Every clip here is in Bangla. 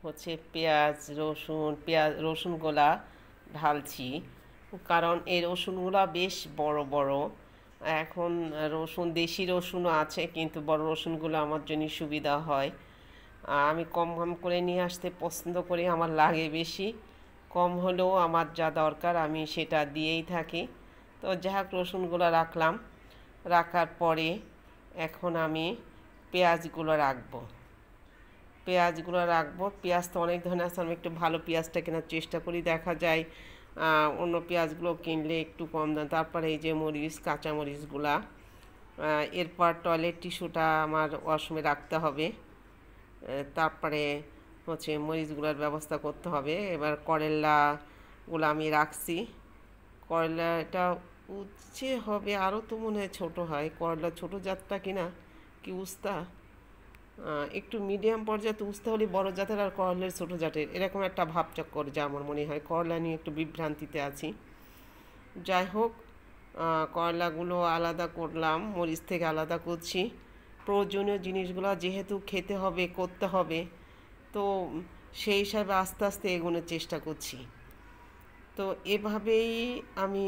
হচ্ছে রসুনগুলা ঢালছি, কারণ এই রসুনগুলা বেশ বড় বড়। এখন দেশি রসুনও আছে, কিন্তু বড় রসুনগুলো আমার জন্য সুবিধা হয়। আমি কম কম করে নিয়ে আসতে পছন্দ করি, আমার লাগে বেশি। কম হলেও আমার যা দরকার আমি সেটা দিয়েই থাকি। তো যাই হোক, রসুনগুলো রাখলাম। রাখার পরে এখন আমি পেঁয়াজগুলো রাখবো। পেঁয়াজ তো অনেক ধরনের আছে, আমি একটু ভালো পেঁয়াজটা কেনার চেষ্টা করি। দেখা যায় অন্য পেঁয়াজগুলো কিনলে একটু কম দাম। তারপরে এই যে কাঁচা মরিচগুলা। এরপর টয়লেট টিস্যুটা আমার ওয়াশরুমে রাখতে হবে। তারপরে হচ্ছে মরিচগুলোর ব্যবস্থা করতে হবে। এবার করলাগুলো আমি রাখছি। করলাটা উচ্ছে হবে, আরও তো মনে হয় ছোটো হয়। করলা ছোটো জাতটা কিনা, কি উস্তা, একটু মিডিয়াম পর্যায়ে উস্তা হলে বড় জাতের, আর করলার ছোটো জাতের, এরকম একটা ভাবচক্কর যা আমার মনে হয়। করলা নিয়ে একটু বিভ্রান্তিতে আছি। যাই হোক, করলাগুলো আলাদা করলাম, মরিচ থেকে আলাদা করছি। প্রয়োজনীয় জিনিসগুলো যেহেতু খেতে হবে, করতে হবে, তো সেই হিসাবে আস্তে আস্তে এগোনোর চেষ্টা করছি। তো এভাবেই আমি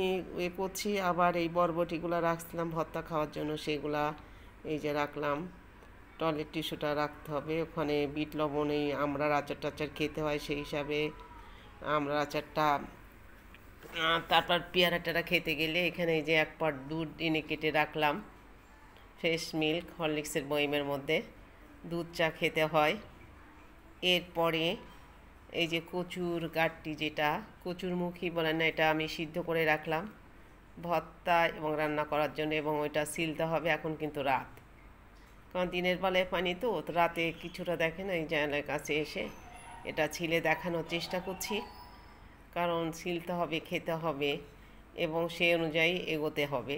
করছি। আবার এই বরবটিগুলো রাখছিলাম ভর্তা খাওয়ার জন্য, সেগুলা এই যে রাখলাম। টয়লেট টিস্যুটা রাখতে হবে ওখানে। বিট লবণ, এই আমড়ার আচার টাচার খেতে হয়, সেই হিসাবে আমড়ার আচারটা। তারপর পেয়ারাটা খেতে গেলে এখানে এই যে এক পট দুধ এনে কেটে রাখলাম। ফ্রেশ মিল্ক হরলিক্সের বয়মের মধ্যে দুধ চা খেতে হয়। এরপরে এই যে কচুর গাঠটি, যেটা কচুরমুখী বলেন না, এটা আমি সিদ্ধ করে রাখলাম ভর্তা এবং রান্না করার জন্য, এবং ওইটা ছিলতে হবে। এখন কিন্তু রাত, কারণ দিনের বেলায় পানি তো রাতে কিছুটা দেখেন এই জানালার কাছে এসে এটা ছিলে দেখানোর চেষ্টা করছি। কারণ ছিলতে হবে, খেতে হবে, এবং সেই অনুযায়ী এগোতে হবে।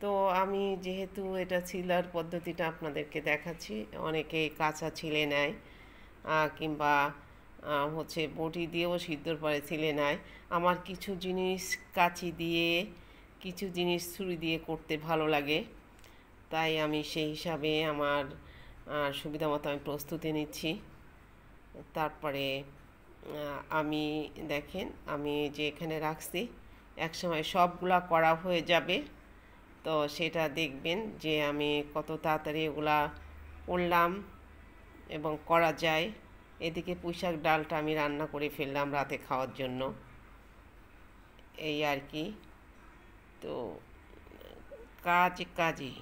তো আমি যেহেতু এটা ছিলার পদ্ধতিটা আপনাদেরকে দেখাচ্ছি, অনেকে কাঁচা ছিলে নেয়, কিংবা হচ্ছে বটি দিয়েও সিদ্ধর পরে ছিলে নেয়। আমার কিছু জিনিস কাঁচি দিয়ে, কিছু জিনিস ছুরি দিয়ে করতে ভালো লাগে, তাই আমি সেই হিসাবে আমার সুবিধা মতো আমি প্রস্তুতি নিচ্ছি। তারপরে আমি দেখেন, আমি যে এখানে রাখছি, একসময় সবগুলা করা হয়ে যাবে। তো সেটা দেখবেন যে আমি কত তাড়াতাড়ি এগুলা করলাম এবং করা যায়। এদিকে পুঁইশাক ডালটা আমি রান্না করে ফেললাম রাতে খাওয়ার জন্য, এই আর কি। তো কাজই